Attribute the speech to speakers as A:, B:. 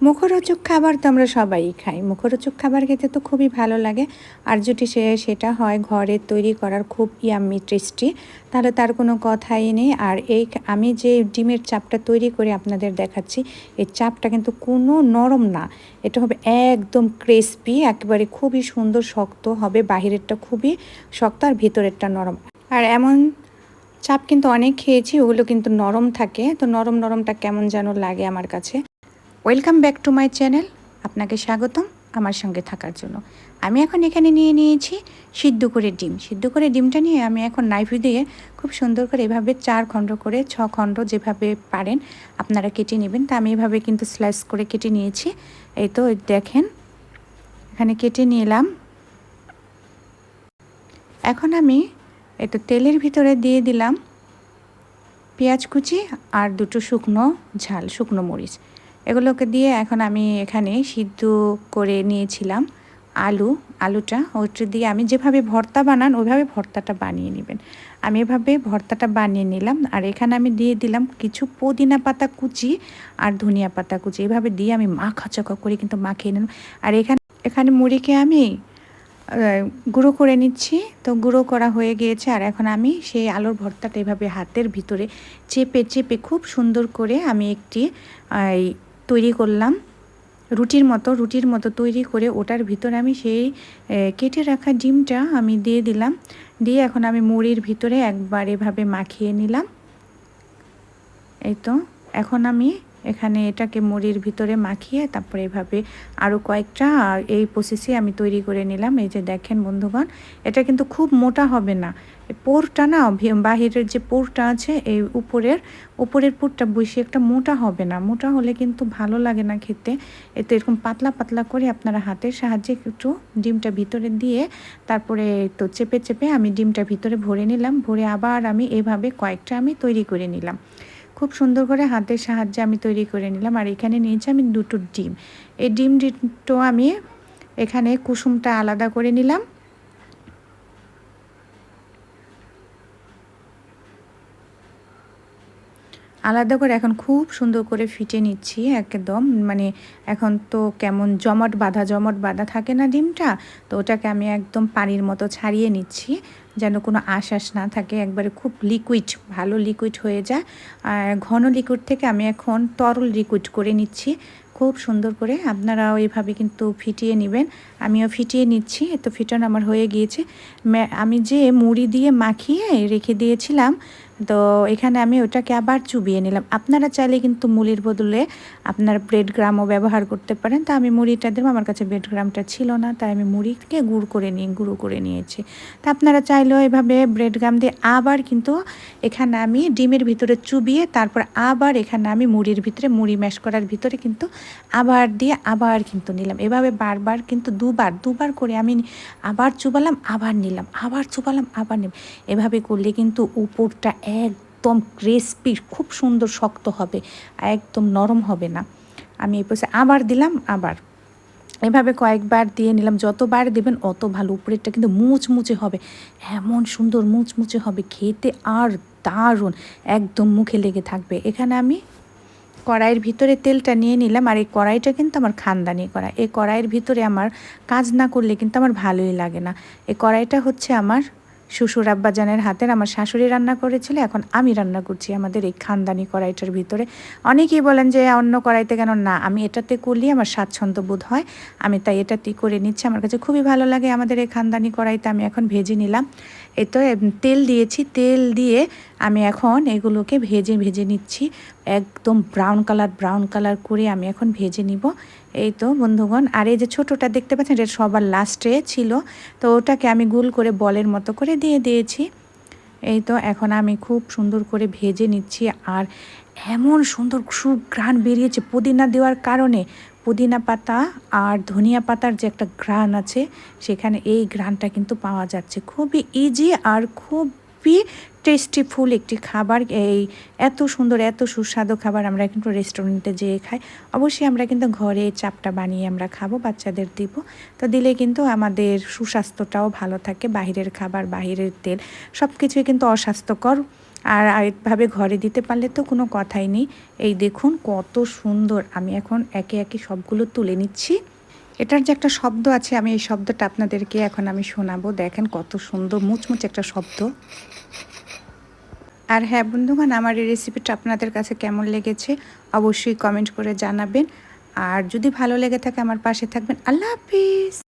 A: মুখরোচক খাবার তো আমরা সবাই খাই। মুখরোচক খাবার খেতে তো খুবই ভালো লাগে। আর যদি সেটা হয় ঘরে তৈরি করার খুব ইয়াম্মি টেস্টি, তাহলে তার কোনো কথাই নেই। আর আমি যে ডিমের চাপটা তৈরি করে আপনাদের দেখাচ্ছি, এই চাপটা কিন্তু কোনো নরম না। এটা হবে একদম ক্রিসপি, একেবারে খুবই সুন্দর শক্ত হবে। বাহিরেরটা খুবই শক্ত আর ভেতরেরটা নরম। আর এমন চাপ কিন্তু অনেক খেয়েছি, ওগুলো কিন্তু নরম থাকে। তো নরম নরমটা কেমন যেন লাগে আমার কাছে। Welcome back to my channel. আপনাকে স্বাগতম আমার সঙ্গে থাকার জন্য। আমি এখন এখানে নিয়ে নিয়েছি সিদ্ধ করে ডিম। সিদ্ধ করে ডিমটা নিয়ে আমি এখন নাইফ দিয়ে খুব সুন্দর করে এভাবে 4 খণ্ড করে 6 খণ্ড যেভাবে পারেন আপনারা কেটে নেবেন। তা আমি এভাবে কিন্তু স্লাইস করে কেটে নিয়েছি। এই তো দেখেন এখানে কেটে নিলাম। এখন আমি এই তো তেলের ভিতরে দিয়ে দিলাম পেঁয়াজ কুচি আর 2টো শুকনো মরিচ। এগুলোকে দিয়ে এখন আমি এখানে সিদ্ধ করে নিয়েছিলাম আলুটা, ওইটা দিয়ে আমি যেভাবে ভর্তা বানান ওইভাবে ভর্তাটা বানিয়ে নেবেন। আমি এভাবে ভর্তাটা বানিয়ে নিলাম। আর এখানে আমি দিয়ে দিলাম কিছু পুদিনা পাতা কুচি আর ধনিয়া পাতা কুচি। এভাবে দিয়ে আমি মাখাচকা করে কিন্তু মাখিয়ে নিলাম। আর এখানে মুড়িকে আমি গুঁড়ো করে নিচ্ছি। তো গুঁড়ো করা হয়ে গিয়েছে। আর এখন আমি সেই আলুর ভর্তাটা এভাবে হাতের ভিতরে চেপে চেপে খুব সুন্দর করে আমি একটি তৈরি করলাম রুটির মতো তৈরি করে ওটার ভিতরে আমি সেই কেটে রাখা ডিমটা আমি দিয়ে দিলাম। দিয়ে এখন আমি মুড়ির ভিতরে একবার এভাবে মাখিয়ে নিলাম। এই তো এখন আমি এখানে এটাকে মুড়ির ভিতরে মাখিয়ে তারপরে এভাবে আরও কয়েকটা এই প্রসেসে আমি তৈরি করে নিলাম। এই যে দেখেন বন্ধুগণ, এটা কিন্তু খুব মোটা হবে না। পোরটা না, বাহিরের যে পোরটা আছে এই উপরের পোরটা বেশি একটা মোটা হবে না। মোটা হলে কিন্তু ভালো লাগে না খেতে। এতে এরকম পাতলা পাতলা করে আপনারা হাতের সাহায্যে একটু ডিমটা ভিতরে দিয়ে তারপরে তো চেপে চেপে আমি ডিমটা ভিতরে ভরে নিলাম। ভরে আবার আমি এভাবে কয়েকটা আমি তৈরি করে নিলাম। খুব সুন্দর করে হাতের সাহায্যে আমি তৈরি করে নিলাম। আর এখানে নিয়েছি আমি 2টো ডিম। এই দুটো আমি এখানে কুসুমটা আলাদা করে নিলাম। আলাদা করে এখন খুব সুন্দর করে ফিটে নিচ্ছি একদম। মানে এখন তো কেমন জমাট বাঁধা থাকে না ডিমটা, তো ওটাকে আমি একদম পানির মতো ছাড়িয়ে নিচ্ছি যেন কোনো আঁশ না থাকে। একবারে খুব ভালো লিকুইড হয়ে যায়। আর ঘন লিকুইড থেকে আমি এখন তরল লিকুইড করে নিচ্ছি খুব সুন্দর করে। আপনারাও এইভাবে কিন্তু ফিটিয়ে নেবেন। আমিও ফিটিয়ে নিচ্ছি। তো ফিটানো আমার হয়ে গিয়েছে। আমি যে মুড়ি দিয়ে মাখিয়ে রেখে দিয়েছিলাম, তো এখানে আমি ওটাকে আবার চুবিয়ে নিলাম। আপনারা চাইলে কিন্তু মুড়ির বদলে আপনার ব্রেড গ্রামও ব্যবহার করতে পারেন। তা আমি মুড়িটা দিলাম, আমার কাছে ব্রেড গ্রামটা ছিল না, তাই আমি মুড়িকে গুঁড়ো করে নিয়েছি। তা আপনারা চাইলেও এভাবে ব্রেড গ্রাম দিয়ে আবার কিন্তু এখানে আমি ডিমের ভিতরে চুবিয়ে তারপর আবার এখানে আমি মুড়ির ভিতরে মুড়ি ম্যাশ করার ভিতরে কিন্তু আবার দিয়ে আবার কিন্তু নিলাম। এভাবে বারবার কিন্তু দুবার করে আমি আবার চুবালাম, আবার নিলাম, আবার চুবালাম, আবার নিলাম। এভাবে করলে কিন্তু উপরটা একদম ক্রিসপি খুব সুন্দর শক্ত হবে, একদম নরম হবে না। আমি এই পাশে আবার দিলাম, আবার এভাবে কয়েকবার দিয়ে নিলাম। যতবার দেবেন অত ভালো। উপরেরটা কিন্তু মুচমুচে হবে, এমন সুন্দর মুচমুচে হবে খেতে, আর দারুণ একদম মুখে লেগে থাকবে। এখানে আমি কড়াইয়ের ভিতরে তেলটা নিয়ে নিলাম। আর এই কড়াইটা কিন্তু আমার খানদানি কড়াই। এই কড়াইয়ের ভিতরে আমার কাজ না করলে কিন্তু আমার ভালোই লাগে না। এই কড়াইটা হচ্ছে আমার শ্বশুর আব্বাজানের হাতের, আমার শাশুড়ি রান্না করেছিল, এখন আমি রান্না করছি আমাদের এই খানদানি কড়াইটার ভিতরে। অনেকেই বলেন যে অন্য কড়াইতে কেন, না আমি এটাতে করলে আমার স্বাচ্ছন্দ্য বোধ হয়, আমি তাই এটাতেই করে নিচ্ছি। আমার কাছে খুবই ভালো লাগে আমাদের এই খানদানি কড়াইতে। আমি এখন ভেজে নিলাম। এই তো তেল দিয়েছি, তেল দিয়ে আমি এখন এগুলোকে ভেজে নিচ্ছি একদম ব্রাউন কালার করে আমি এখন ভেজে নিব। এই তো বন্ধুগণ, আর এই যে ছোটোটা দেখতে পাচ্ছেন এটা সবার লাস্টে ছিল, তো ওটাকে আমি গোল করে বলের মতো করে দিয়ে দিয়েছি। এই তো এখন আমি খুব সুন্দর করে ভেজে নিচ্ছি। আর এমন সুন্দর সুঘ্রাণ বেরিয়েছে পুদিনা দেওয়ার কারণে। পুদিনা পাতা আর ধনিয়া পাতার যে একটা ঘ্রাণ আছে, সেখানে এই ঘ্রাণটা কিন্তু পাওয়া যাচ্ছে। খুবই ইজি আর খুবই টেস্টিফুল একটি খাবার। এই এত সুন্দর এত সুস্বাদু খাবার আমরা কিন্তু রেস্টুরেন্টে যেয়ে খাই। অবশ্যই আমরা কিন্তু ঘরে চাপটা বানিয়ে আমরা খাবো, বাচ্চাদের দিব। তো দিলে কিন্তু আমাদের সুস্বাস্থ্যটাও ভালো থাকে। বাহিরের খাবার, বাহিরের তেল সব কিছুই কিন্তু অস্বাস্থ্যকর। আর আরেকভাবে ঘরে দিতে পারলে তো কোনো কথাই নেই। এই দেখুন কত সুন্দর। আমি এখন একে একে সবগুলো তুলে নিচ্ছি। এটার যে একটা শব্দ আছে, আমি এই শব্দটা আপনাদেরকে এখন আমি শোনাবো। দেখেন কত সুন্দর মুচমুচে একটা শব্দ। আর হ্যাঁ বন্ধুগণ, আমার এই রেসিপিটা আপনাদের কাছে কেমন লেগেছে অবশ্যই কমেন্ট করে জানাবেন। আর যদি ভালো লেগে থাকে আমার পাশে থাকবেন। আল্লাহ হাফিজ।